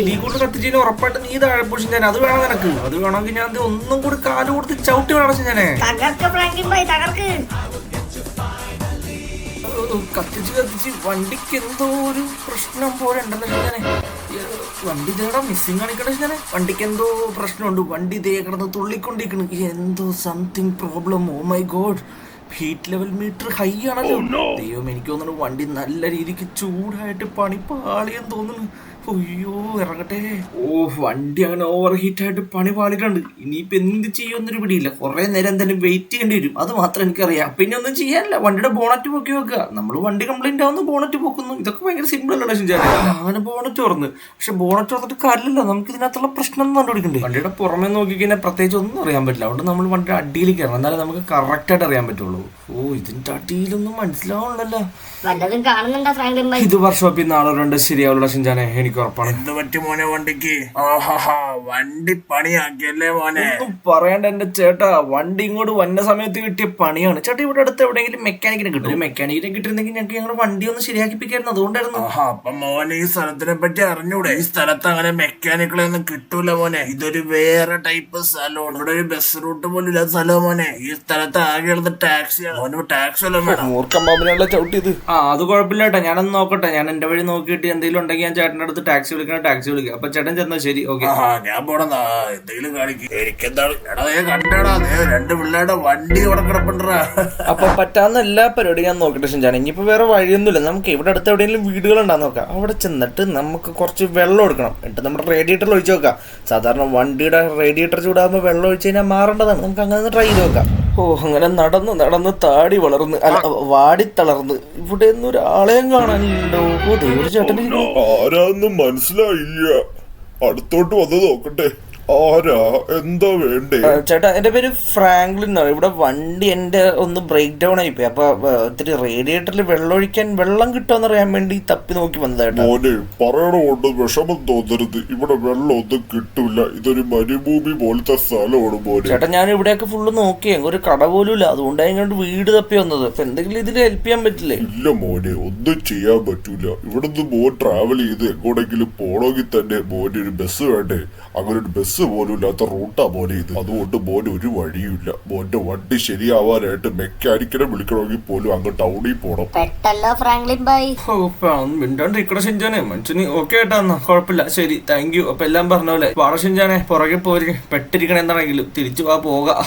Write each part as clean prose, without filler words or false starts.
നീ കൊണ്ട് കത്തിച്ചതിന് ഉറപ്പായിട്ട് നീ താഴെ പൊളിച്ചു ഞാൻ. അത് വേണം നിനക്ക്. അത് വേണമെങ്കിൽ ഞാൻ ഒന്നും കൂടി കാല് കൊടുത്ത് ചവിട്ടി വേണം ഞാനേ. കത്തിച്ച് വണ്ടിക്ക് എന്തോ ഒരു പ്രശ്നം പോലെ ഉണ്ടല്ലോ ഞാനെ. വണ്ടി ഇതേടാ മിസ്സിങ് കാണിക്കണ ഞാനെ. വണ്ടിക്ക് എന്തോ പ്രശ്നമുണ്ട്. വണ്ടി ഇതേ കിടന്ന് തുള്ളിക്കൊണ്ടിരിക്കണ്. എന്തോ something problem. Oh my god, heat level meter high ആണല്ലോ. ദൈവം, എനിക്ക് തോന്നുന്നു വണ്ടി നല്ല രീതിക്ക് ചൂടായിട്ട് പണി പാളിയെന്ന് തോന്നുന്നു. അയ്യോ ഇറങ്ങട്ടെ. വണ്ടി അങ്ങനെ ഓവർ ഹീറ്റ് ആയിട്ട് പണി പാളിട്ടുണ്ട്. ഇനിയിപ്പോ എന്ത് ചെയ്യുമെന്നൊരു പിടിയില്ല. കുറെ നേരം എന്തായാലും വെയിറ്റ് ചെയ്യേണ്ടി വരും. അത് മാത്രം എനിക്കറിയാം. പിന്നെ ഒന്നും ചെയ്യാനില്ല. വണ്ടിയുടെ ബോണറ്റ് പൊക്കി വെക്കുക. നമ്മൾ വണ്ടി കംപ്ലൈന്റ് ആവുന്നു, ബോണറ്റ് പൊക്കുന്നു. ഇതൊക്കെ ഭയങ്കര സിമ്പിൾ അല്ലേ ഷിൻചാനെ? അങ്ങനെ ബോണറ്റ് തുറന്ന്, പക്ഷെ ബോണറ്റ് തുറന്നിട്ട് കാര്യമില്ല. നമുക്ക് ഇതിനകത്തുള്ള പ്രശ്നം ഒന്നും കണ്ടുപിടിക്കണ്ടേ. വണ്ടിയുടെ പുറമെ നോക്കിക്കഴിഞ്ഞാൽ പ്രത്യേകിച്ച് ഒന്നും അറിയാൻ പറ്റില്ല. അതുകൊണ്ട് നമ്മൾ വണ്ടിയുടെ അടിയിൽ കയറണം, എന്നാലും നമുക്ക് കറക്റ്റ് ആയിട്ട് അറിയാൻ പറ്റുള്ളൂ. ഇതിന്റെ അടിയിലൊന്നും മനസ്സിലാവണല്ലോ. ഇത് വർക്ക്ഷോപ്പിൽ നാളെ രണ്ട് ശരിയാവുള്ള ഷിൻചാനെ, എനിക്ക് ഉറപ്പാണ്. എന്ത് പറ്റി മോനെ വണ്ടിക്ക്? വണ്ടി പണിയാക്കിയല്ലേ മോനെ? ഒന്നും പറയണ്ട എന്റെ ചേട്ടാ, വണ്ടി ഇങ്ങോട്ട് വന്ന സമയത്ത് കിട്ടിയ പണിയാണ് ചേട്ടാ. ഇവിടെ അടുത്ത് എവിടെയെങ്കിലും മെക്കാനിക്കിനെ കിട്ടും. ഒരു മെക്കാനിക്കിനെ കിട്ടിയിരുന്നെങ്കിൽ ഞങ്ങൾക്ക് ഞങ്ങളുടെ വണ്ടി ഒന്ന് ശരിയാക്കിപ്പിക്കായിരുന്നു. അതുകൊണ്ടായിരുന്നു. അപ്പൊ മോനെ ഈ സ്ഥലത്തിനെ പറ്റി അറിഞ്ഞൂടെ? ഈ സ്ഥലത്ത് അങ്ങനെ മെക്കാനിക്കുകളെ ഒന്നും കിട്ടൂല മോനെ. ഇതൊരു വേറെ ടൈപ്പ് സ്ഥലമാണ്. ഇവിടെ ഒരു ബസ് റൂട്ട് പോലും ഇല്ലാത്ത സ്ഥലം മോനെ. ഈ സ്ഥലത്ത് ആകെയുള്ളത് ടാക്സിയാണ്. മോന് ടാക്സി വല്ലതും വേണം? മൂർഖം പാമ്പിനുള്ള ചവിട്ടിയത്. അത് കുഴപ്പമില്ല കേട്ടോ, ഞാനൊന്ന് നോക്കട്ടെ. ഞാൻ എന്റെ വഴി നോക്കിയിട്ട് എന്തെങ്കിലും ഉണ്ടെങ്കിൽ ഞാൻ ചേട്ടൻ്റെ അടുത്ത് ടാക്സി വിളിക്കണം. ടാക്സി വിളിക്കാം. അപ്പൊ ചേട്ടൻ ചെന്നാ ശരി. ഓക്കെ, ഞാൻ പോണെന്നാ. എന്തെങ്കിലും കാണിക്കും. എനിക്കെന്താണ് എടാ കണ്ടടാ, രണ്ട് പിള്ളേരുടെ വണ്ടി ഇവിടെ കിടപ്പണ്ടാ. അപ്പൊ പറ്റാവുന്ന എല്ലാ പരിപാടിയും ഞാൻ നോക്കട്ടെ ഷിൻചാനെ. ഇനിയിപ്പോ വേറെ വഴിയൊന്നുമില്ല. നമുക്ക് ഇവിടെ അടുത്ത് എവിടെയെങ്കിലും വീടുകളുണ്ടാന്ന് നോക്കാം. അവിടെ ചെന്നിട്ട് നമുക്ക് കുറച്ച് വെള്ളം എടുക്കണം. എന്നിട്ട് നമ്മുടെ റേഡിയേറ്ററിൽ ഒഴിച്ചു നോക്കാം. സാധാരണ വണ്ടിയുടെ റേഡിയേറ്റർ ചൂടാകുമ്പോൾ വെള്ളം ഒഴിച്ച് കഴിഞ്ഞാൽ മാറേണ്ടതാണ്. നമുക്ക് അങ്ങനെ ട്രൈ ചെയ്ത് നോക്കാം. അങ്ങനെ നടന്ന് താടി വളർന്ന്, അല്ല വാടി തളർന്ന് ഇവിടെ ഒന്നും ഒരാളെയും കാണാനില്ലല്ലോ. ചേട്ടൻ ആരാന്നും മനസ്സിലായില്ല. അടുത്തോട്ട് വന്ന് നോക്കട്ടെ. ആരാ, എന്താ വേണ്ടേ? ചേട്ടാ, എന്റെ പേര് ഫ്രാങ്ക്ലിൻ എന്നാണ്. ഇവിടെ വണ്ടി എന്റെ ഒന്ന് ബ്രേക്ക് ഡൗൺ ആയിപ്പോയി. അപ്പൊ ഇത്തിരി റേഡിയേറ്ററിൽ വെള്ളം ഒഴിക്കാൻ വെള്ളം കിട്ടുമെന്ന് അറിയാൻ വേണ്ടി തപ്പി നോക്കി വന്നതായിട്ടാ. മോനെ, പറയണോണ്ട് വിഷമം തോന്നരുത്. ഇവിടെ വെള്ളം ഒന്നും കിട്ടൂല. ഇതൊരു മരുഭൂമി പോലത്തെ സ്ഥലമാണ് മോനെ. ചേട്ടാ, ഞാൻ ഇവിടെയൊക്കെ ഫുള്ള് നോക്കിയേ, ഒരു കട പോലും ഇല്ല. അതുകൊണ്ടാണ് ഇങ്ങോട്ട് വീട് തപ്പി വന്നത്. അപ്പൊ എന്തെങ്കിലും ഇതിൽ ഹെൽപ്പ് ചെയ്യാൻ പറ്റില്ലേ? ഇല്ല മോനെ, ഒന്നും ചെയ്യാൻ പറ്റൂല. ഇവിടുന്ന് മോൻ ട്രാവൽ ചെയ്ത് എങ്ങോട്ടെങ്കിലും പോണമെങ്കിൽ തന്നെ മോനെ ഒരു ബസ് വേണ്ടേ? അങ്ങനെ ഒരു ബസ് പോലും ഇല്ലാത്ത റൂട്ടാ മോനെ ഇത്. അതുകൊണ്ട് മോന് ഒരു വഴിയില്ല. മോന്റെ വണ്ടി ശരിയാവാനായിട്ട് മെക്കാനിക്കിനെ വിളിക്കണമെങ്കിൽ പോലും അങ്ങ് ടൗണിൽ പോണം. ഷിൻചാനെ മനുഷ്യന് ഓക്കെ ആയിട്ടാ. കുഴപ്പമില്ല, ശരി, താങ്ക് യു. അപ്പൊ എല്ലാം പറഞ്ഞ പോലെ വാട ഷിൻചാനെ, പുറകെ പോരി. പെട്ടിരിക്കണ എന്താണെങ്കിലും തിരിച്ചു പോകാം.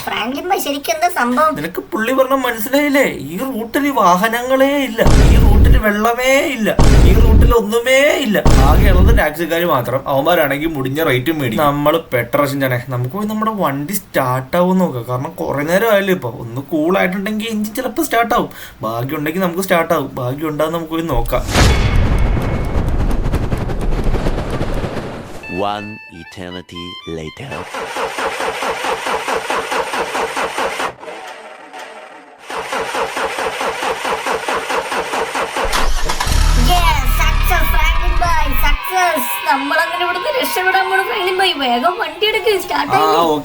നിനക്ക് പുള്ളി പറഞ്ഞ മനസ്സിലായില്ലേ? ഈ റൂട്ടിൽ വാഹനങ്ങളേ ഇല്ല, ഈ റൂട്ടിൽ വെള്ളമേ ഇല്ല, ഈ റൂട്ടിൽ ഒന്നുമേ ഇല്ല. ആകെയുള്ളത് ടാക്സിക്കാർ മാത്രം. അവന്മാരാണെങ്കിൽ മുടിഞ്ഞ റേറ്റും മേടിക്കും. നമ്മള് ഷിൻചാനെ, നമുക്ക് പോയി നമ്മുടെ വണ്ടി സ്റ്റാർട്ടാവും നോക്കാം. കാരണം കുറെ നേരം ആയല്ലോ. ഇപ്പൊ ഒന്ന് കൂളായിട്ടുണ്ടെങ്കിൽ എഞ്ചിൻ ചിലപ്പോൾ സ്റ്റാർട്ടാവും. ഭാഗ്യം ഉണ്ടെങ്കിൽ നമുക്ക് സ്റ്റാർട്ടാവും. ഭാഗ്യം ഉണ്ടാകും. നമുക്ക് പോയി നോക്കാം. One eternity later.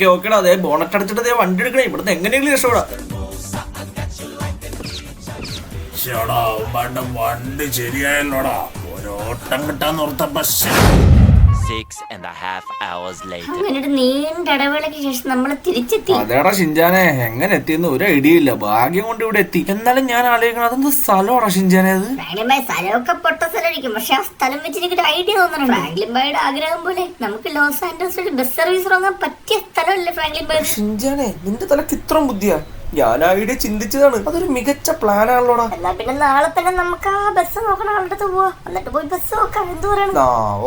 ഓക്കേടാ, അതെ ബോണറ്റ് അടച്ചിട്ട് വണ്ടി എടുക്കണേ. ഇവിടുന്ന് എങ്ങനെയെങ്കിലും രക്ഷപ്പെടാം. വണ്ടി ശരിയായല്ലോടാ. ഓരോട്ടം കിട്ടാന്ന് ഓർത്തപ്പോ 6.5 hours later. നീണ്ട ഇടവേളയ്ക്ക് ശേഷം നമ്മൾ തിരിച്ചെത്തി. അതേടാ ഷിൻചാനെ, എങ്ങനെ എത്തിയെന്ന് ഒരു ഐഡിയ ഇല്ല. ഭാഗ്യം കൊണ്ട് ഇവിടെ എത്തി. എന്നാലും ഞാൻ ആലോചിക്കണം, അതെന്ത് സ്ഥലമാടാ ഷിൻചാനെ? അത് സ്ഥലമൊക്കെ പൊട്ട സ്ഥലമായിരിക്കും, പക്ഷെ ആ സ്ഥലം വെച്ച് എനിക്ക് ഐഡിയ തോന്നുന്നുണ്ട്. ഫ്രാങ്ക്ലിൻ ബൈയുടെ ആഗ്രഹം പോലെ നമുക്ക് ലോസ് ആൻഡൽസിൽ ബസ് സർവീസ് തുടങ്ങാൻ പറ്റിയ സ്ഥലമല്ലേ ഫ്രാങ്ക്ലിൻ ബൈ? ഷിൻചാനെ, നിന്റെ തലക്ക് ഇത്രയും ബുദ്ധിയാ? ഞാൻ ഐഡിയ ചിന്തിച്ചതാണ്. അതൊരു മികച്ച പ്ലാൻ ആണല്ലോടാ. എന്നാ പിന്നെ നാളെ തന്നെ നമുക്ക് ആ ബസ് നോക്കണ ആളുടെ അടുത്ത് പോവാ. എന്നിട്ട് പോയി ബസ് നോക്കാം. എന്ത് പറയണം?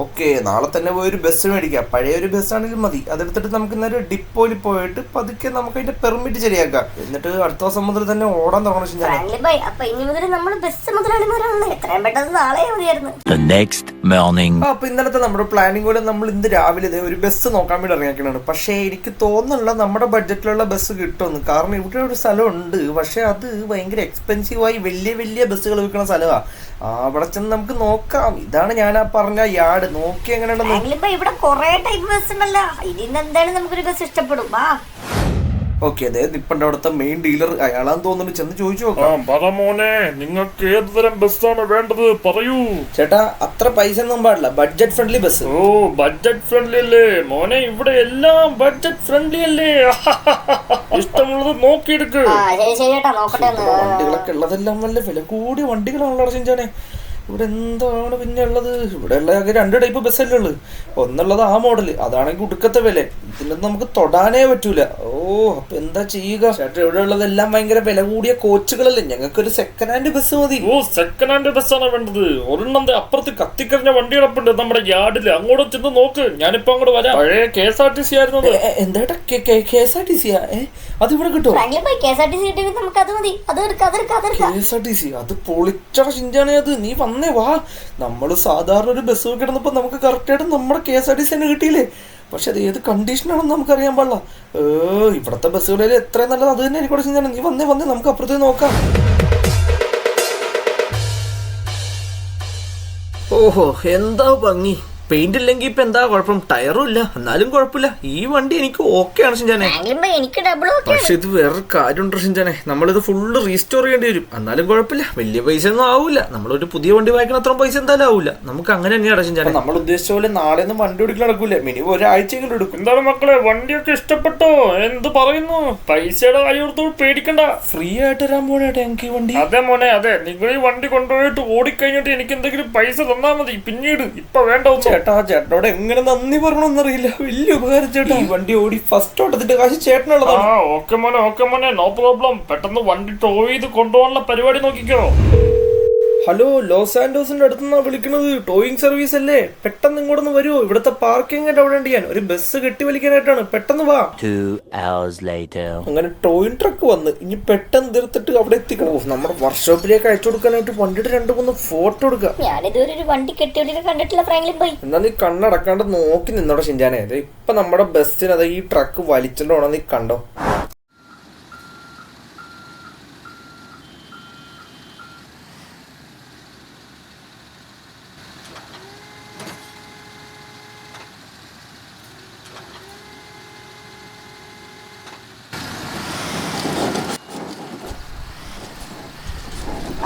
ഓക്കെ, നാളെ തന്നെ പോയി ഒരു ബസ് മേടിക്കാം. പഴയ ഒരു ബസ് ആണെങ്കിലും മതി. അതെടുത്തിട്ട് നമുക്ക് ഇന്നൊരു ഡിപ്പോയിൽ പോയിട്ട് പതുക്കെ നമുക്ക് അതിന്റെ പെർമിറ്റ് ശരിയാക്കാം. എന്നിട്ട് അടുത്ത ദിവസം മുതൽ തന്നെ ഓടാൻ തുടങ്ങണം. അപ്പൊ ഇനി മുതൽ നമ്മൾ ബസ് മുതലാളിമാരാണല്ലോ. എത്രയും പെട്ടെന്ന് നാളെ മതിയായിരുന്നു. അപ്പൊ ഇന്നലത്തെ നമ്മുടെ പ്ലാനിങ് പോലെ നമ്മൾ ഇന്ന് രാവിലെ ഒരു ബസ് നോക്കാൻ വേണ്ടി ഇറങ്ങിയാണ്. പക്ഷേ എനിക്ക് തോന്നുന്നില്ല നമ്മുടെ ബഡ്ജറ്റിലുള്ള ബസ് കിട്ടുമെന്ന്. കാരണം ഇവിടെ ഒരു സ്ഥലമുണ്ട്, പക്ഷെ അത് ഭയങ്കര എക്സ്പെൻസീവായി വലിയ വലിയ ബസ്സുകൾ വിൽക്കുന്ന സ്ഥലമാണ്. അവിടെ ചെന്ന് നമുക്ക് നോക്കാം. ഇതാണ് ഞാൻ പറഞ്ഞ യാർഡ്. നോക്കി എങ്ങനെയുണ്ടെന്ന്. ഇവിടെ കുറെ ടൈപ്പ് ബസ് ഉണ്ടല്ലോ. ഇതിന് എന്തായാലും നമുക്കൊരു ബസ് ഇഷ്ടപ്പെടും. ഓക്കെ അതായത് ഇപ്പണ്ട് അവിടുത്തെ മെയിൻ ഡീലർ അയാളാന്ന് തോന്നുന്നു, ചെന്ന് ചോദിച്ചു നോക്കാം. പറ മോനെ, നിങ്ങൾക്ക് ഏത് തരം ബസ്സാണ് വേണ്ടത് പറയൂ. ചേട്ടാ അത്ര പൈസ ഒന്നും പാടില്ല, ബഡ്ജറ്റ് ഫ്രണ്ട്ലി ബസ്. ഓ ബഡ്ജറ്റ് ഫ്രണ്ട്ലി അല്ലേ മോനെ, ഇവിടെ എല്ലാം ബഡ്ജറ്റ് ഫ്രണ്ട്ലി അല്ലേ. ഇഷ്ടമുള്ളത് നോക്കിയെടുക്ക്. ശരി ചേട്ടാ നോക്കട്ടെ. വണ്ടികളൊക്കെ ഉള്ളതെല്ലാം വല്ല വില കൂടിയ വണ്ടികളാണല്ലോ ചിഞ്ചാനെ. ഇവിടെ എന്താണ് പിന്നെ ഉള്ളത്? ഇവിടെ ഉള്ള രണ്ട് ടൈപ്പ് ബസ്സല്ലേ ഉള്ളു. ഒന്നുള്ളത് ആ മോഡല്, അതാണെങ്കിൽ ഉടുക്കത്തെ വില, ഇതിനൊന്നും നമുക്ക് തൊടാനേ പറ്റൂല. ഓ അപ്പൊ എന്താ ചെയ്യുക ചേട്ടാ? ഇവിടെ ഉള്ളതെല്ലാം ഭയങ്കര വില കൂടിയ കോച്ചുകളല്ലേ, ഞങ്ങൾക്കൊരു സെക്കൻഡ് ഹാൻഡ് ബസ് മതി. ഓ സെക്കൻഡ് ഹാൻഡ് ബസ്സാണ് വേണ്ടത്. ഒരെണ്ണം അപ്പുറത്ത് കത്തിക്കറിഞ്ഞ വണ്ടി കിടപ്പുണ്ട് നമ്മുടെ യാർഡില്, അങ്ങോട്ട് ചെന്ന് നോക്ക്. ഞാനിപ്പോ അങ്ങോട്ട് വരാം. പഴയ KSRTC ആയിരുന്നത്. എന്താ KSRTC? അതിവിടെ കിട്ടുമോ? KSRTC അത് പൊളിച്ച ചിഞ്ചാണേ. അത് നീ വന്നേ വാ. നമ്മള് സാധാരണ ഒരു ബസ് കിടന്നപ്പോ നമുക്ക് കറക്റ്റ് ആയിട്ട് നമ്മുടെ KSRTC തന്നെ കിട്ടിയില്ലേ. പക്ഷെ അത് ഏത് കണ്ടീഷനാണെന്ന് നമുക്കറിയാൻ പാടില്ല. ഇവിടത്തെ ബസ്സുകളിൽ എത്ര നല്ലത് അത് തന്നെ ആയിക്കോട്ടെ ചിഞ്ചാനെ. നീ വന്നേ നമുക്ക് അപ്പുറത്തേക്ക് നോക്കാം. ഓഹോ എന്താ ഭംഗി. പെയിന്റ് ഇല്ലെങ്കിൽ ഇപ്പൊ എന്താ കുഴപ്പം? ടയറും ഇല്ല, എന്നാലും കുഴപ്പമില്ല. ഈ വണ്ടി എനിക്ക് ഓക്കെ ആണ് ഷിൻജാനെ. പക്ഷെ ഇത് വേറൊരു കാര്യമുണ്ട് ഷിൻജാനെ, നമ്മളിത് ഫുള്ള് റീസ്റ്റോർ ചെയ്യേണ്ടി വരും. എന്നാലും കുഴപ്പമില്ല, വലിയ പൈസ ഒന്നും ആവൂല. നമ്മളൊരു പുതിയ വണ്ടി വാങ്ങിക്കണ അത്ര പൈസ എന്തായാലും ആവൂല. നമുക്ക് അങ്ങനെ തന്നെയാണ് ഷിൻജാനെ. നമ്മൾ ഉദ്ദേശിച്ച പോലെ നാളെ ഒന്നും വണ്ടി എടുക്കാൻ നടക്കൂല, മിനിമം ഒരാഴ്ചയെങ്കിലും എടുക്കും. എന്താണ് മക്കളെ, വണ്ടിയൊക്കെ ഇഷ്ടപ്പെട്ടോ? എന്ത് പറയുന്നു? പൈസയുടെ കാര്യം ഓർത്ത് പേടിക്കണ്ട, ഫ്രീ ആയിട്ട് തരാൻ പോണേട്ടെ എനിക്ക് ഈ വണ്ടി. അതെ മോനെ അതെ. നിങ്ങൾ ഈ വണ്ടി കൊണ്ടുപോയിട്ട് ഓടിക്കഴിഞ്ഞിട്ട് എനിക്ക് എന്തെങ്കിലും പൈസ തന്നാ മതി, പിന്നീട്. ഇപ്പൊ വേണ്ട. ചേട്ടാ ചേട്ടനോട് എങ്ങനെ നന്ദി പറയണമെന്നറിയില്ല. വലിയ ഉപകാരം ചേട്ടാ. ഈ വണ്ടി ഓടി ഫസ്റ്റ് ഓട്ടത്തിന്റെ കാശ് ചേട്ടനുള്ളതാണ്. ഓക്കെ മോനെ നോ പ്രോബ്ലം. പെട്ടെന്ന് വണ്ടി ടോ ചെയ്ത് കൊണ്ടുപോകാനുള്ള പരിപാടി നോക്കിക്കോ. ഹലോ, ലോസ് സാന്റോസിന്റെ അടുത്തുനിന്നാ വിളിക്കുന്നത്. ടോയിങ് സർവീസ് അല്ലേ? പെട്ടെന്ന് ഇങ്ങോട്ടൊന്ന് വരുമോ? ഇവിടുത്തെ പാർക്കിംഗ് അവിടെ ഉണ്ട്. ഞാൻ ഒരു ബസ് കെട്ടി വലിക്കാനായിട്ടാണ്, പെട്ടെന്ന് വാ. 2 hours later. അങ്ങനെ ടോയിങ് ട്രക്ക് വന്ന് ഇനി പെട്ടെന്ന് തീർത്തിട്ട് അവിടെ എത്തിക്കണം. നമ്മുടെ വർക്ക്ഷോപ്പിലേക്ക് അയച്ചു കൊടുക്കാനായിട്ട് വണ്ടിയുടെ 2-3 ഫോട്ടോ എടുക്കാം. ഞാനിതുവരെ ഒരു വണ്ടി കെട്ടിയോടിനെ കണ്ടിട്ടില്ല ഫ്രാങ്ക്ലിൻ ബോയ്. എന്നാ നീ കണ്ണടക്കാണ്ട് നോക്കി നിന്നോടെ ഷിൻജാനെ. ഇപ്പൊ നമ്മുടെ ബസ്സിന് അതെ ഈ ട്രക്ക് വലിച്ചിട്ടുണ്ടോ നീ കണ്ടോ?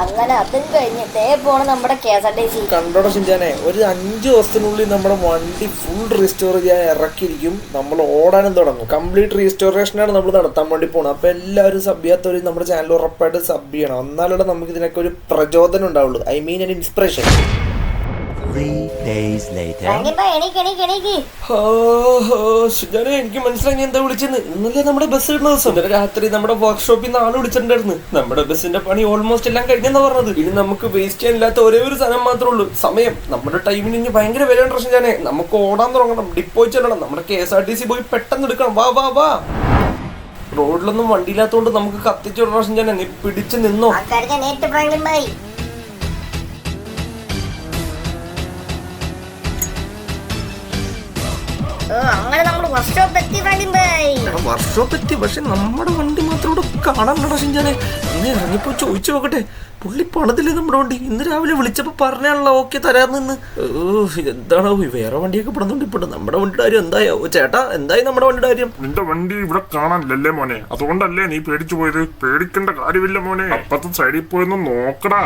അങ്ങനെ അതും കഴിഞ്ഞ് പോണ നമ്മുടെ KSRTC. കണ്ടോടെ ഷിൻജാനെ, ഒരു 5 ദിവസത്തിനുള്ളിൽ നമ്മുടെ വണ്ടി ഫുൾ റീസ്റ്റോർ ചെയ്യാൻ ഇറക്കിയിരിക്കും. നമ്മൾ ഓടാനും തുടങ്ങും. കംപ്ലീറ്റ് റീസ്റ്റോറേഷനാണ് നമ്മൾ നടത്താൻ വേണ്ടി പോകണം. അപ്പൊ എല്ലാവരും സബ് ചെയ്യാത്തവരും നമ്മുടെ ചാനൽ ഉറപ്പായിട്ട് സബ് ചെയ്യണം. എന്നാലൂടെ നമുക്ക് ഇതിനൊക്കെ ഒരു പ്രചോദനം ഉണ്ടാവുള്ളൂ. I mean an inspiration. 3 days later. എനിക്ക് മനസ്സിലായി എന്താ വിളിച്ചെന്ന്. ഇന്നലെ നമ്മുടെ ബസ് കിട്ടുന്ന ദിവസം. ഇന്നലെ രാത്രി നമ്മുടെ വർക്ക്ഷോപ്പിൽ നിന്ന് ആള് വിളിച്ചിട്ടുണ്ടായിരുന്നു. നമ്മുടെ ബസ്സിന്റെ പണി ഓൾമോസ്റ്റ് എല്ലാം കഴിഞ്ഞെന്നാ പറഞ്ഞത്. ഇനി നമുക്ക് വേസ്റ്റ് ചെയ്യാനില്ലാത്ത ഒരേ ഒരു സാധനം മാത്രമേ ഉള്ളൂ, സമയം. നമ്മുടെ ടൈമിന് ഇനി ഭയങ്കര വില പ്രശ്നം ഞാനേ. നമുക്ക് ഓടാൻ തുടങ്ങണം, ഡിപ്പോ ചെല്ലണം, നമ്മുടെ KSRTC പോയി പെട്ടെന്ന് എടുക്കണം. വാ. റോഡിലൊന്നും വണ്ടിയില്ലാത്തോണ്ട് നമുക്ക് കത്തിച്ചു വിടണം ഞാൻ. നീ പിടിച്ചു നിന്നോ. വർക്ക്ഷോപ്പ് എത്തി. പക്ഷെ നമ്മുടെ വണ്ടി മാത്രം ഇവിടെ കാണാൻ ഷിൻജാനെ. ഇനി ഇറങ്ങിപ്പോ ചോദിച്ചു നോക്കട്ടെ. പുള്ളി പണത്തില്ലേ നമ്മുടെ വണ്ടി? ഇന്ന് രാവിലെ വിളിച്ചപ്പോ പറഞ്ഞാണല്ലോ ഓക്കെ തരാന്ന്. എന്താണോ വേറെ വണ്ടിയൊക്കെ പെടുന്നുണ്ട്. ഇപ്പൊ നമ്മുടെ വണ്ടിയുടെ കാര്യം എന്തായോ? ചേട്ടാ എന്തായി നമ്മുടെ വണ്ടിയുടെ കാര്യം? നിന്റെ വണ്ടി ഇവിടെ കാണാനില്ലല്ലേ മോനെ, അതുകൊണ്ടല്ലേ നീ പേടിച്ചു പോയത്. പേടിക്കേണ്ട കാര്യമില്ല മോനെ, അപ്പത്തെ സൈഡിൽ പോയൊന്ന് നോക്കടാ.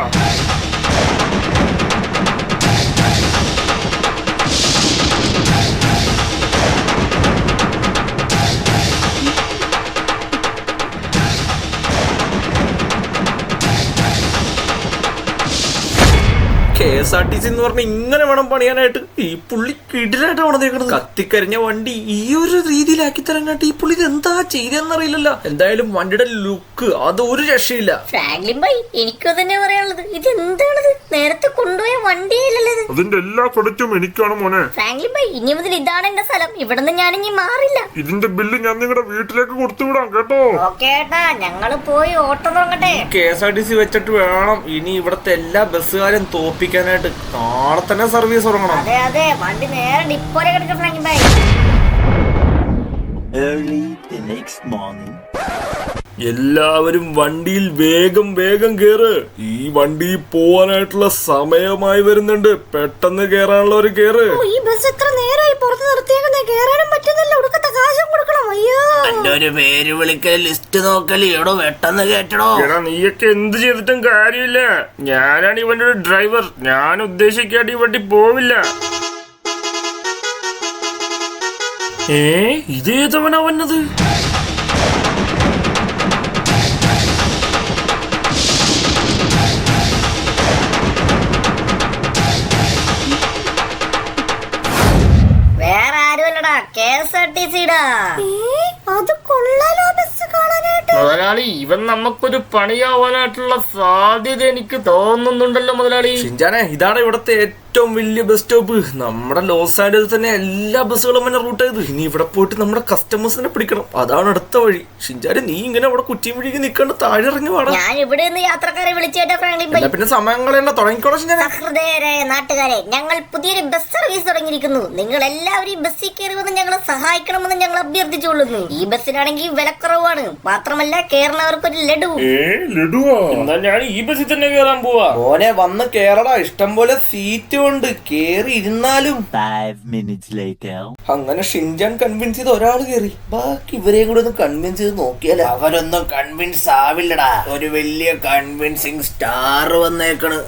KSRTC എന്ന് പറഞ്ഞ ഇങ്ങനെ വേണം പണിയാനായിട്ട്. ഈ പുള്ളി കിടിലായിട്ടാണ് പണിതേക്കുന്നത്. കത്തിക്കരിഞ്ഞ വണ്ടി ഈ ഒരു രീതിയിലാക്കി തരാനായിട്ട് ഈ പുള്ളി ഇത് എന്താ ചെയ്തെന്നറിയില്ലല്ലോ. എന്തായാലും വണ്ടിയുടെ ലുക്ക് അത് ഒരു രക്ഷയില്ല. ഫ്രാങ്ക്ലിൻ ബോയ്, എനിക്കോ തന്നെ പറയാനുള്ളത്, ഇത് എന്താണത്? നേരത്തെ കൊണ്ടുപോയ വണ്ടിയല്ലല്ലോ. അതിന്റെ എല്ലാ ക്രെഡിറ്റും എനിക്കാണ് മോനെ. ഫ്രാങ്ക്ലിൻ ബോയ്, ഇനി മുതൽ ഇതാണ് എന്റെ സ്ഥലം. ഇവിടുന്ന് ഞാനിനി മാറില്ല. ഇതിന്റെ ബില്ല് ഞാൻ നിങ്ങളുടെ വീട്ടിലേക്ക് കൊടുത്തുവിടാം കേട്ടോ. ഓക്കെ ഏട്ടാ, ഞങ്ങള് പോയി ഓട്ടം തുടങ്ങട്ടെ. KSRTC വെച്ചിട്ട് വേണം ഇനി ഇവിടത്തെ എല്ലാ ബസ്സുകാരും തോപ്പിക്കാനായിട്ട്. നാളെ തന്നെ സർവീസ് തുടങ്ങണം. അതെ, വണ്ടി നേരെ ഡിപ്പോയിലെ കിടക്കും Franklin boy. Early the next morning. എല്ലാവരും വണ്ടിയിൽ വേഗം വേഗം കേറ്. ഈ വണ്ടി പോവാനായിട്ടുള്ള സമയമായി വരുന്നുണ്ട്. പെട്ടെന്ന് കേറാനുള്ളവര് കേറ്. ഈ ബസ് എത്ര നേരമായി പുറത്ത് നിർത്തിയേക്കുന്നേ, കേറാനും പറ്റുന്നില്ല. ഉടുക്കത്തെ കാശും കൊടുക്കണം. അയ്യോ, എന്റെ ഒരു പേര് വിളിക്കൽ ലിസ്റ്റ് നോക്കല് എടോ, പെട്ടെന്ന് കേട്ടടോ. എടാ നീയൊക്കെ എന്ത് ചെയ്തിട്ടും കാര്യമില്ല. ഞാനാണ് ഇവന്റെ ഒരു ഡ്രൈവർ. ഞാൻ ഉദ്ദേശിക്കാണ്ട് ഈ വണ്ടി പോവില്ല. ഇതേതവനാ വന്നത്? വേറെ ആരുമല്ലടാ, KSRTC-ടാ. അത് കൊള്ളാലോ ബസ് കാണാനായിട്ട്. മുതലാളി, ഇവൻ നമുക്കൊരു പണിയാവാനായിട്ടുള്ള സാധ്യത എനിക്ക് തോന്നുന്നുണ്ടല്ലോ മുതലാളി. ഷിൻചാനെ, ഇതാണ് ഇവിടത്തെ ഏറ്റവും വലിയ ബസ് സ്റ്റോപ്പ്. നമ്മുടെ ലോസ് ആഞ്ചലസ് തന്നെ എല്ലാ ബസ്സുകളും തന്നെ റൂട്ട് ചെയ്ത്. ഇനി ഇവിടെ പോയിട്ട് നമ്മുടെ കസ്റ്റമേഴ്സിനെ പിടിക്കണം. അതാണ് അടുത്ത വഴി. ഷിൻചാനെ, നീ ഇങ്ങനെ അവിടെ കുറ്റിയും പിടിക്ക് നിൽക്കാണ്ട് താഴെ ഇറങ്ങി വേണം. ഞാൻ ഇവിടെ നിന്ന് യാത്രക്കാരെ വിളിച്ചേട്ടാ ഫ്രാങ്ക്ലിൻ ബൈ. പിന്നെ സമയങ്ങളെല്ലാം തുടങ്ങിക്കോളാം ഷിൻചാനെ. സഹൃദയരായ നാട്ടുകാരെ, ഞങ്ങൾ പുതിയൊരു ബസ് സർവീസ് തുടങ്ങിയിരിക്കുന്നു. നിങ്ങൾ എല്ലാവരും ഈ ബസ്സിൽ കയറി വന്ന് ഞങ്ങളെ സഹായിക്കണമെന്ന് ഞങ്ങൾ അഭ്യർത്ഥിച്ചുകൊള്ളുന്നു. ഈ ബസ്സിനാണെങ്കിൽ വിലക്കുറവാണ്. മാത്രമല്ല കേറുന്നവർക്ക് ഒരു ലഡു. ലഡുവാ? എന്നാ ഞാൻ ഈ ബസ്സിൽ തന്നെ കേറാൻ പോവാ. മോനെ, വന്ന് കേറടാ. ഇഷ്ടം പോലെ സീറ്റ് ഉണ്ട്, കേറി ഇരുന്നാലും. 5 minutes later. അങ്ങനെ ഷിൻജാൻ കൺവിൻസ് ചെയ്ത് ഒരാൾ കേറി. ബാക്കി ഇവരെയും കൂടെ ഒന്ന് കൺവിൻസ് ചെയ്ത് നോക്കിയാലേ. അവരൊന്നും കൺവിൻസ് ആവില്ലടാ. ഒരു വലിയ കൺവിൻസിങ് സ്റ്റാർ വന്നേക്കണ്.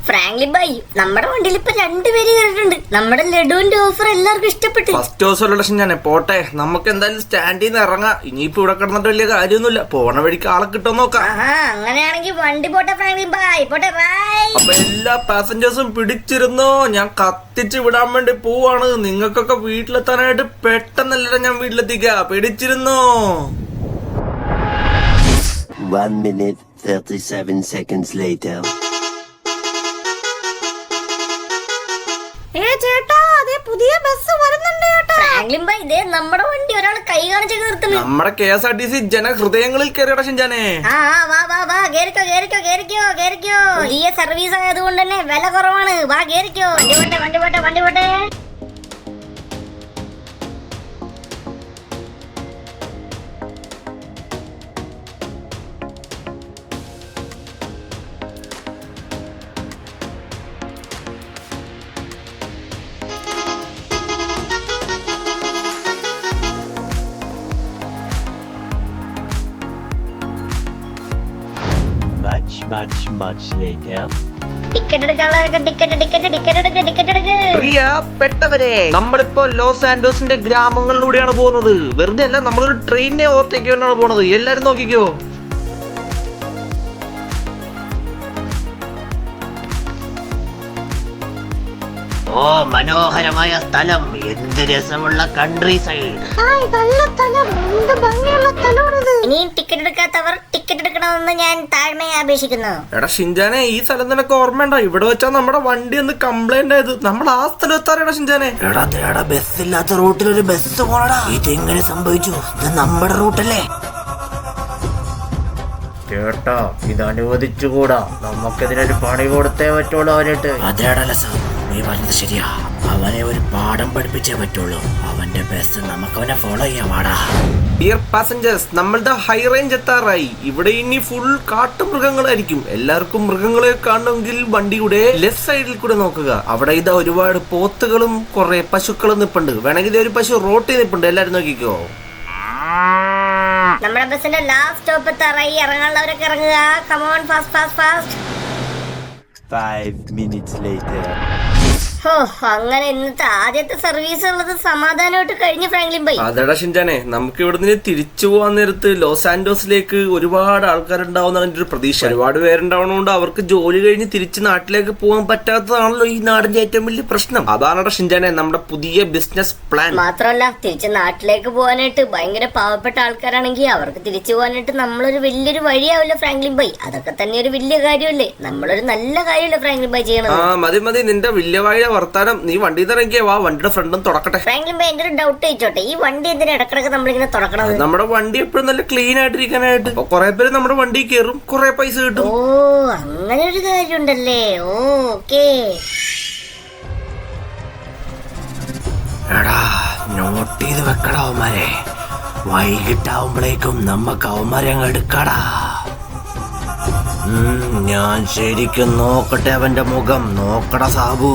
ഫ്രാങ്ക്ലിൻ ബൈ, നമ്മുടെ വണ്ടിയിൽ ഇപ്പൊ 2 പേര് കയറിയിട്ടുണ്ട്. നമ്മുടെ ലഡുവിന്റെ ഓഫർ എല്ലാവർക്കും ഇഷ്ടപ്പെട്ടു. ഫസ്റ്റ് ദിവസം ഷിൻജാനെ പോട്ടെ, നമുക്ക് എന്തായാലും സ്റ്റാൻഡിൽ നിന്ന് ഇറങ്ങാം. ഇനിയിപ്പോ ഇവിടെ കിടന്നിട്ട് വലിയ കാര്യമൊന്നുമില്ല. പോണ വഴിക്ക് ആളെ കിട്ടുമെന്ന് നോക്കാം. അങ്ങനെയാണെങ്കിൽ വണ്ടി പോട്ടെ ഫ്രാങ്ക്ലിൻ ബൈ, പോട്ടെ ബൈ. അപ്പൊ എല്ലാ പാസഞ്ചേഴ്സും പിടിച്ചിരുന്നോ, ഞാൻ കത്തിച്ച് വിടാൻ വേണ്ടി പോവാണ്. നിങ്ങൾക്കൊക്കെ വീട്ടിലെത്താനായിട്ട് പെട്ടെന്നല്ല ഞാൻ വീട്ടിലെത്തിക്കാം. പിടിച്ചിരുന്നോ. 1 minute 37 seconds later. ചേട്ടാ, അതേ പുതിയ ബസ് വരുന്നുണ്ട് ചേട്ടാ. ഫ്രാങ്ക്ലിൻ ബൈ, ഇതേ നമ്മുടെ വണ്ടി ഒരാൾ കൈ കാണിച്ച് നിർത്തുന്നു. നമ്മുടെ KSRTC ജനഹൃദയങ്ങളിൽ കയറിയട ഷിൻജാനെ. വാ കേറിക്കോ. പുതിയ സർവീസ് ആയതുകൊണ്ട് തന്നെ വില കുറവാണ്. വാ കേറിക്കോ. വണ്ടി പോട്ടെ. Much later. ടിക്കറ്റ് എടുക്കാനുള്ളവരൊക്കെ ടിക്കറ്റ് എടുക്ക്. പ്രിയപ്പെട്ടവരെ, നമ്മളിപ്പോ ലോസ് ആൻഡോസിന്റെ ഗ്രാമങ്ങളിലൂടെയാണ് പോകുന്നത്. വെറുതെ അല്ല, നമ്മളൊരു ട്രെയിനിനെ ഓവർടേക്കാനാണ് പോണത്. എല്ലാരും നോക്കിക്കോ. ഓ, മനോഹരമായ സ്ഥലം. എന്ത് രസമുള്ള കൺട്രി സൈഡ്. ഇനിയും ടിക്കറ്റ് എടുക്കാത്തവർ ടിക്കറ്റ് എടുക്കണമെന്ന് ഞാൻ താഴ്മയെ അപേക്ഷിക്കുന്നു. എടാ ഷിൻജാനെ, ഈ സ്ഥലം നിനക്ക് ഓർമ്മയുണ്ടോ? ഇവിടെ വെച്ചാ നമ്മുടെ വണ്ടി ഒന്ന് കംപ്ലൈന്റ് ആയത്. നമ്മൾ ആ സ്ഥലം എത്താറേടാ ഷിൻജാനെ. എടാ ബസ്സില്ലാത്ത റൂട്ടിൽ ഒരു ബസ് പോണടാ. ഇതെങ്ങനെ സംഭവിച്ചു? ഇത് നമ്മുടെ റൂട്ടല്ലേ? കേട്ടോ, ഇത് അനുവദിച്ചുകൂടാ. നമുക്കിതിനൊരു പണി കൊടുത്തേ പറ്റുള്ളൂ അവനിട്ട്. അതേടല്ല സാർ, നീ പറഞ്ഞത് ശരിയാ. അവനെ ഒരു പാഠം പഠിപ്പിച്ചേ പറ്റുള്ളൂ. അവന്റെ ബസ് നമുക്കവനെ ഫോളോ ചെയ്യാം. വാടാ. ഡിയർ പാസഞ്ചേഴ്സ്, നമ്മളുടെ ഹൈ റേഞ്ച് എത്താറായി. ഇവിടെ ഇനി ഫുൾ കാട്ടുമൃഗങ്ങളായിരിക്കും. എല്ലാവർക്കും മൃഗങ്ങളെ കാണണമെങ്കിൽ വണ്ടിയുടെ ലെഫ്റ്റ് സൈഡിൽ കൂടെ നോക്കുക. അവിടെ ഇതാ ഒരുപാട് പോത്തുകളും കുറെ പശുക്കളും നിപ്പുണ്ട്. വേണമെങ്കിൽ ഇതേ ഒരു പശു റോട്ടിൽ നിപ്പുണ്ട്. എല്ലാരും നോക്കിക്കോ. നമ്മുടെ ബസ്സിന്റെ ലാസ്റ്റ് സ്റ്റോപ്പ് എത്താറായി. ഇറങ്ങാനുള്ളവരൊക്കെ ഇറങ്ങുക. Come on, fast. 5 minutes later. അങ്ങനെ ഇന്നത്തെ ആദ്യത്തെ സർവീസ് ഉള്ളത് സമാധാനമായിട്ട് കഴിഞ്ഞു ഫ്രാങ്ക്ലിൻ ബൈ. അതെടാ ഷിൻജാനെ, നമുക്ക് ഇവിടുന്ന് തിരിച്ചു പോകാൻ നേരത്ത് ലോസ് ആൻഡോസിലേക്ക് ഒരുപാട് ആൾക്കാരുണ്ടാവുന്നതാണ് എൻ്റെ ഒരു പ്രതീക്ഷ. ഒരുപാട് പേരുണ്ടാവണോണ്ട് അവർക്ക് ജോലി കഴിഞ്ഞ് തിരിച്ച് നാട്ടിലേക്ക് പോകാൻ പറ്റാത്തതാണല്ലോ ഈ നാടിന്റെ ഏറ്റവും വലിയ പ്രശ്നം. അതാണെടാ ഷിൻജാനെ നമ്മുടെ പുതിയ ബിസിനസ് പ്ലാൻ. മാത്രമല്ല, തിരിച്ച് നാട്ടിലേക്ക് പോകാനായിട്ട് ഭയങ്കര പാവപ്പെട്ട ആൾക്കാരാണെങ്കിൽ അവർക്ക് തിരിച്ചു പോകാനായിട്ട് നമ്മളൊരു വലിയൊരു വഴിയാവില്ല ഫ്രാങ്ക്ലിൻ ബൈ. അതൊക്കെ തന്നെ ഒരു വലിയ കാര്യമല്ലേ. നമ്മളൊരു നല്ല കാര്യമല്ലേ ഫ്രാങ്ക്ലിൻ ബൈ ചെയ്യണം. മതി നിന്റെ വലിയ വായ വർത്താനം. നീ വണ്ടി ഇറങ്ങിയ വാ, വണ്ടിയുടെ ഫ്രണ്ടും തുടക്കട്ടെ. ഫ്രാങ്ക്ലിൻ ബൈ, എന്റെ ഒരു ഡൗട്ട് ചോദിച്ചോട്ടെ, ഈ വണ്ടി എന്തിനാ ഇടക്കിടക്ക് നമ്മളിങ്ങനെ തുടക്കണം? നമ്മുടെ വണ്ടി എപ്പോഴും നല്ല ക്ലീൻ ആയിട്ടിരിക്കാനായിട്ട്. കുറെ പേര് നമ്മുടെ വണ്ടി കയറും, കുറെ പൈസ കിട്ടും. ഓ, അങ്ങനെ ഒരു കാര്യം ഉണ്ടല്ലേ. ഓക്കേ. എടാ, നോട്ട് ചെയ്ത് വെക്കടാ അവന്മാരെ. വൈകിട്ടാവുമ്പോഴേക്കും നമ്മക്ക് അവന്മാരങ്ങ് എടുക്കടാ. ഞാൻ ശരിക്കും നോക്കട്ടെ അവന്റെ മുഖം. നോക്കടാ സാബു,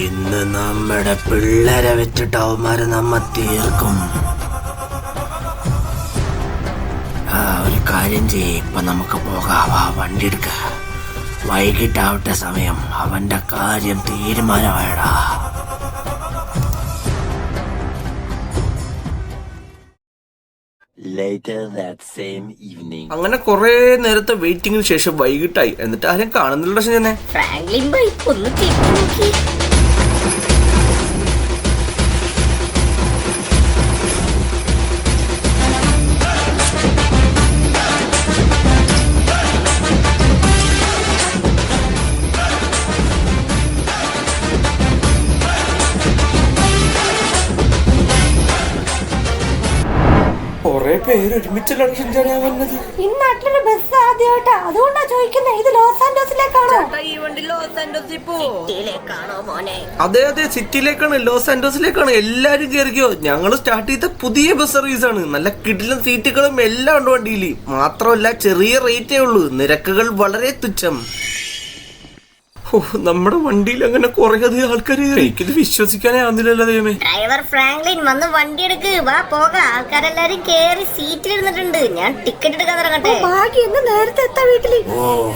ഇന്ന് നമ്മുടെ പിള്ളേരെ വെച്ചിട്ട് അവന്മാര് നമ്മ തീർക്കും. ഒരു കാര്യം ചെയ്യ്, ഇപ്പൊ നമുക്ക് പോകാം. വണ്ടി എടുക്ക. വൈകിട്ടാവട്ടെ സമയം. അവന്റെ കാര്യം തീരുമാനമായടാ. Later that same evening. അങ്ങനെ കുറെ നേരത്തെ വെയിറ്റിംഗിന് ശേഷം വൈകിട്ടായി. എന്നിട്ട് ആരും കാണുന്നില്ല. ഞാൻ ഫ്രാങ്ക്ലിൻ ബൈ ഒന്ന് തിരിഞ്ഞു നോക്കി. കൊറേ പേര് ഒരുമിച്ചല്ലാണ് ഷിൻചാനെ വന്നത്. ഈ നാട്ടിലൊരു ബസ് ആദ്യമായിട്ടാ, അതുകൊണ്ടാ ചോദിക്കുന്നത്. ഇത് ലോസ് ആൻഡോസിലേക്കാണോ? ഈ വണ്ടി ലോസ് ആൻഡോസിൽ സിറ്റിയിലേക്കാണോ മോനെ? അതെ അതെ, സിറ്റിയിലേക്കാണ്, ലോസ് ആൻഡോസിലേക്കാണ്. എല്ലാരും കയറിക്കോ. ഞങ്ങള് സ്റ്റാർട്ട് ചെയ്ത പുതിയ ബസ് സർവീസ് ആണ്. നല്ല കിടിലൻ സീറ്റുകളും എല്ലാം ഉണ്ട് വണ്ടിയിൽ. മാത്രമല്ല ചെറിയ റേറ്റേ ഉള്ളൂ. നിരക്കുകൾ വളരെ തുച്ഛം. നമ്മുടെ വണ്ടിയിൽ അങ്ങനെ കുറെ അധികം ആൾക്കാർ. എനിക്കിത് വിശ്വസിക്കാനേ ആവുന്നില്ലല്ലോ ദൈവമേ. ഡ്രൈവർ ഫ്രാങ്ക്ലിൻ വന്ന് വണ്ടി എടുക്ക്. വാ പോകാം. ആൾക്കാരെല്ലാരും കേറി സീറ്റിലിരുന്നിട്ടുണ്ട്. ഞാൻ ടിക്കറ്റ് എടുക്കാൻ തുടങ്ങട്ടെ. ഭാഗ്യം, ഇന്ന് നേരത്തെ എത്താ വീട്ടില്.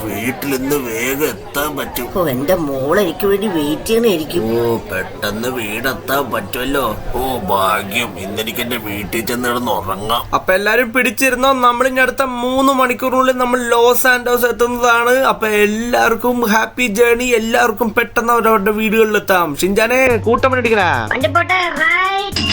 വീട്ടിൽ ഇന്ന് വേഗം എത്താൻ പറ്റും. എന്റെ മോൾ എനിക്ക് വേണ്ടി വെയിറ്റ് ചെയ്യണായിരിക്കും. പെട്ടെന്ന് വീടെത്താൻ പറ്റുമല്ലോ. ഭാഗ്യം. ഇന്നെനിക്ക് എന്റെ വീട്ടിൽ ചെന്ന് കിടന്ന് ഉറങ്ങാം. അപ്പൊ എല്ലാരും പിടിച്ചിരുന്നോ? നമ്മളിനി അടുത്ത 3 മണിക്കൂറിനുള്ളിൽ നമ്മൾ ലോസ് ആൻഡോസ് എത്തുന്നതാണ്. അപ്പൊ എല്ലാവർക്കും ഹാപ്പി ജേർണി. എല്ലാവർക്കും പെട്ടെന്ന് അവരവരുടെ വീടുകളിലെത്താം. ഷിൻചാനെ കൂട്ടം അടിക്കണ. വണ്ടി പോട്ടെ. റൈറ്റ്.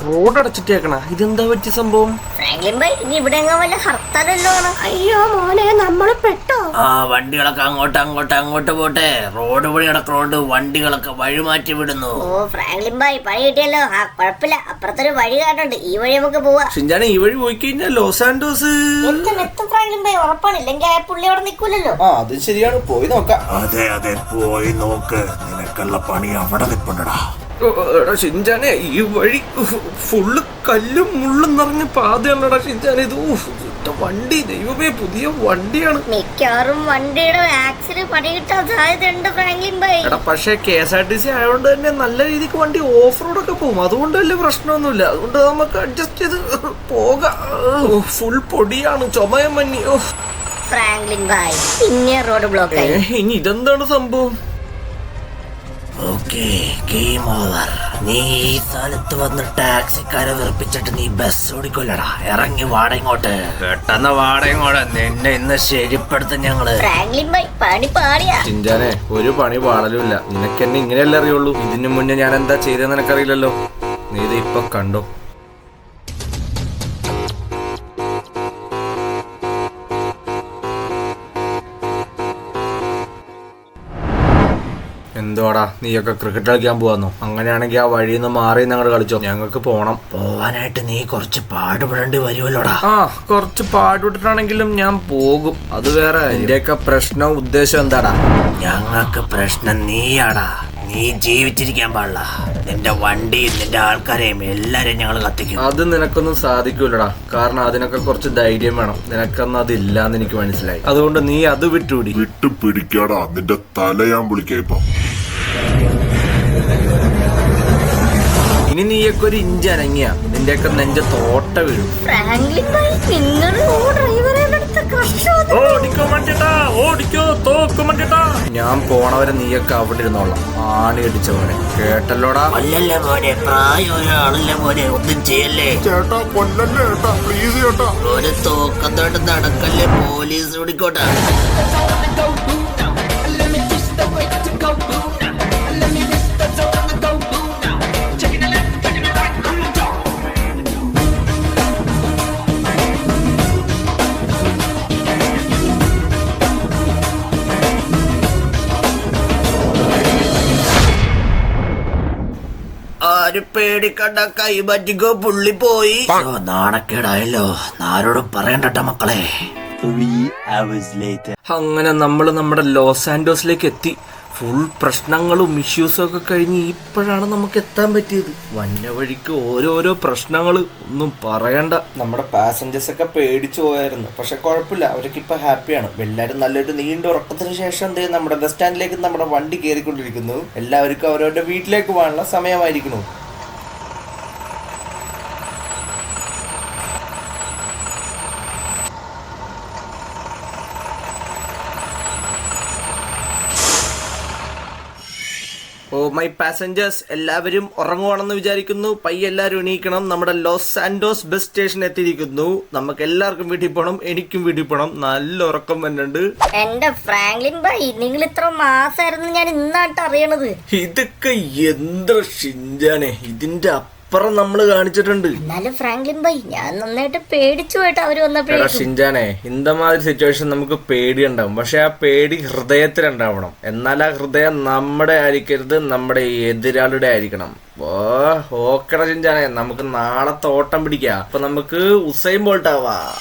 റോഡ് അടച്ചിട്ടേക്കണ. ഇതെന്താ പറ്റിയ സംഭവം? ഫ്രാങ്ക്ലിൻ ബൈ ഇനി ഇവിടെ എങ്ങാൻ വല്ല ഹർത്താലല്ലോ ആണ്. അയ്യോ മോനെ, നമ്മള് പെട്ടോ? വണ്ടികളൊക്കെ അങ്ങോട്ട് പോട്ടെ. റോഡ് വഴി നടക്കണോണ്ട് വണ്ടികളൊക്കെ വഴി മാറ്റി വിടുന്നു. ഫ്രാങ്ക്ലിൻ ബൈ പണി കിട്ടിയല്ലോ. കുഴപ്പമില്ല, അപ്പുറത്തൊരു വഴി കാട്ടുണ്ട്. ഈ വഴി നമുക്ക് പോവാ. ഷിൻചാനെ ഈ വഴി പോയി കഴിഞ്ഞാൽ ലോസ് ആൻഡോസ് എത്തും ഫ്രാങ്ക്ലിൻ ബൈ ഉറപ്പാണ്. ഇല്ലെങ്കിൽ ആ പുള്ളി അവിടെ നിൽക്കൂലല്ലോ. അത് ശരിയാണ്. പോയി നോക്കാം. അതെ അതെ, പോയി നോക്ക്. നിനക്കുള്ള പണി അവിടെ നിൽപ്പുണ്ടടാ. ഷിൻചാനെ ഈ വഴി ഫുള്ള് കല്ലും മുള്ളും നിറഞ്ഞ പാതയാണടാ ഷിൻചാനെ. ഇത് വണ്ടി, ദൈവമേ, പുതിയ വണ്ടിയാണ്. മിക്കവാറും വണ്ടിയുടെ ആക്സിഡന്റ് പണി കിട്ടാൻ സാധ്യതയുണ്ട് ഫ്രാങ്ക്ലിൻ ബൈ. പക്ഷെ KSRTC ആയതുകൊണ്ട് തന്നെ നല്ല രീതിക്ക് വണ്ടി ഓഫ് റോഡ് ഒക്കെ പോകും. അതുകൊണ്ട് വലിയ പ്രശ്നമൊന്നുമില്ല. അതുകൊണ്ട് നമുക്ക് അഡ്ജസ്റ്റ് ചെയ്ത് പോകാം. ഫുൾ പൊടിയാണ്, ചുമയം മഞ്ഞി. ഫ്രാങ്ക്ലിൻ ബൈ പിന്നെ റോഡ് ബ്ലോക്ക് ആയി. ഇനി ഇതെന്താണ് സംഭവം? Okay, game over. നീ ഈ സ്ഥലത്ത് വന്ന് ടാക്സിക്കാരെ വെറുപ്പിച്ചിട്ട് നീ ബസ് ഓടിക്കൊല്ലടാ. ഇറങ്ങി വാടങ്ങോട്ട്. പെട്ടെന്ന് വാടങ്ങോട്ട്. നിന്നെ ഇന്ന് ശരിപ്പെടുത്തും ഞങ്ങള്. ഫ്രാങ്ക്ലിൻ ബൈ പണി പാടിയാ. ചിഞ്ചാനെ, ഒരു പണി പാടലുമില്ല. നിനക്ക് എന്നെ ഇങ്ങനെയല്ലേ അറിയുള്ളൂ. ഇതിനു മുന്നേ ഞാൻ എന്താ ചെയ്തെന്ന് നിനക്കറിയില്ലല്ലോ. നീ ഇത് ഇപ്പൊ കണ്ടോ. എന്തോടാ, നീയൊക്കെ ക്രിക്കറ്റ് കളിക്കാൻ പോവാന്നോ? അങ്ങനെയാണെങ്കിൽ ആ വഴിയിൽ നിന്ന് മാറി ഞങ്ങൾ കളിച്ചോ. ഞങ്ങൾക്ക് പോണം. പോവാനായിട്ട് നീ കുറച്ച് പാടുപെടേണ്ടി വരുമല്ലോടാ. കുറച്ച് പാടുപെട്ടിട്ടാണെങ്കിലും ഞാൻ പോകും. അത് വേറെ. എന്റെയൊക്കെ പ്രശ്നം ഉദ്ദേശം എന്താടാ? ഞങ്ങൾക്ക് പ്രശ്നം നീയാടാ. നീ ജീവിച്ചിരിക്കാൻ പാടില്ല. നിന്റെ വണ്ടിയും നിന്റെ ആൾക്കാരെയും എല്ലാരെയും ഞങ്ങൾ കത്തിക്കും. അത് നിനക്കൊന്നും സാധിക്കൂലടാ. കാരണം അതിനൊക്കെ കുറച്ച് ധൈര്യം വേണം. നിനക്കൊന്നും അതില്ലാന്ന് എനിക്ക് മനസ്സിലായി. അതുകൊണ്ട് നീ അത് വിട്ടുപിടി. പിടിക്കാടാ, നിന്റെ തല ഞാൻ വിളിക്കാം ഇപ്പൊ. ഇനി നീയൊക്കെ ഒരു ഇഞ്ച് അനങ്ങിയ നിന്റെയൊക്കെ നെഞ്ച തോട്ട വീഴും. ഫ്രാങ്ക്ലിൻ ബൈ നിങ്ങൾ ഡ്രൈവറെ ഞാൻ പോണവരെ നീയൊക്കെ അവിടെ ഇരുന്നോളാം. ആണി അടിച്ചവനെ കേട്ടല്ലോടാ. അല്ലല്ലേ മോനെ, പ്രായം ഒരാളല്ലേ മോനെ, ഒന്നും ചെയ്യല്ലേ. ചേട്ടാ കൊല്ലല്ലേ ചേട്ടാ, പ്ലീസ് ചേട്ടാ. ഒരു തോക്കത്തോട്ട് നടക്കല്ലേ, പോലീസ് പിടിക്കോട്ടെ. പേടിക്കണ്ട, കൈ പറ്റിക്കോ, പുള്ളി പോയി. നാണക്കേടായല്ലോ, ആരോടും പറയണ്ടട്ട മക്കളെ. 3 hours later. അങ്ങനെ നമ്മൾ നമ്മുടെ ലോസ് ആൻഡോസിലേക്ക് എത്തി. ഫുൾ പ്രശ്നങ്ങളും ഇഷ്യൂസും ഒക്കെ കഴിഞ്ഞ് ഇപ്പോഴാണ് നമുക്ക് എത്താൻ പറ്റിയത്. വന്ന വഴിക്ക് ഓരോരോ പ്രശ്നങ്ങൾ ഒന്നും പറയണ്ട. നമ്മുടെ പാസഞ്ചേഴ്സ് ഒക്കെ പേടിച്ചു പോയായിരുന്നു, പക്ഷെ കുഴപ്പമില്ല, അവരൊക്കെ ഇപ്പൊ ഹാപ്പിയാണ്. എല്ലാവരും നല്ലൊരു നീണ്ട ഉറക്കത്തിന് ശേഷം നമ്മുടെ ബസ് സ്റ്റാൻഡിലേക്ക് നമ്മുടെ വണ്ടി കയറിക്കൊണ്ടിരിക്കുന്നു. എല്ലാവർക്കും അവരവരുടെ വീട്ടിലേക്ക് പോകാനുള്ള സമയമായിരിക്കുന്നു. ഓ മൈ പാസഞ്ചേഴ്സ്, എല്ലാവരും ഉറങ്ങുവാണെന്ന് വിചാരിക്കുന്നു. പയ്യെ എല്ലാവരും എണീക്കണം. നമ്മുടെ ലോസ് സാന്റോസ് ബസ് സ്റ്റേഷൻ എത്തിയിരിക്കുന്നു. നമുക്ക് എല്ലാവർക്കും വീട്ടിൽ പോകണം, എനിക്കും വീട്ടിൽ പോകണം. നല്ല ഉറക്കം വരുന്നുണ്ട്. എന്റെ ഫ്രാങ്ക്ലിൻ ഭായ്, നിങ്ങൾ ഇത്ര മാസായിരുന്നു ഞാൻ ഇന്നായിട്ട് അറിയണത്. ഇതൊക്കെ എന്താ ഷിൻജാനെ, ഇതിന്റെ അപ്പുറം നമ്മള് കാണിച്ചിട്ടുണ്ട്. എന്നാലും ഫ്രാങ്ക്ലിൻ ഭായ്, ഞാൻ നന്നായിട്ട് പേടിച്ചു പോയിട്ട് അവര് വന്നപ്പോഴേക്കും. ഷിൻജാനെ, ഇന്തമാതിരി സിറ്റുവേഷൻ നമുക്ക് പേടിയുണ്ടാവും, പക്ഷെ ആ പേടി ഹൃദയത്തിലുണ്ടാവണം. എന്നാൽ ആ ഹൃദയം നമ്മുടെ ആയിരിക്കരുത്, നമ്മുടെ എതിരാളിയുടെ ആയിരിക്കണം. ഓക്കേടാ ഷിൻജാനെ, നമുക്ക് നാളത്തെ ഓട്ടം പിടിക്കാം. അപ്പൊ നമുക്ക് ഉസൈൻ ബോൾട്ട് ആവാം.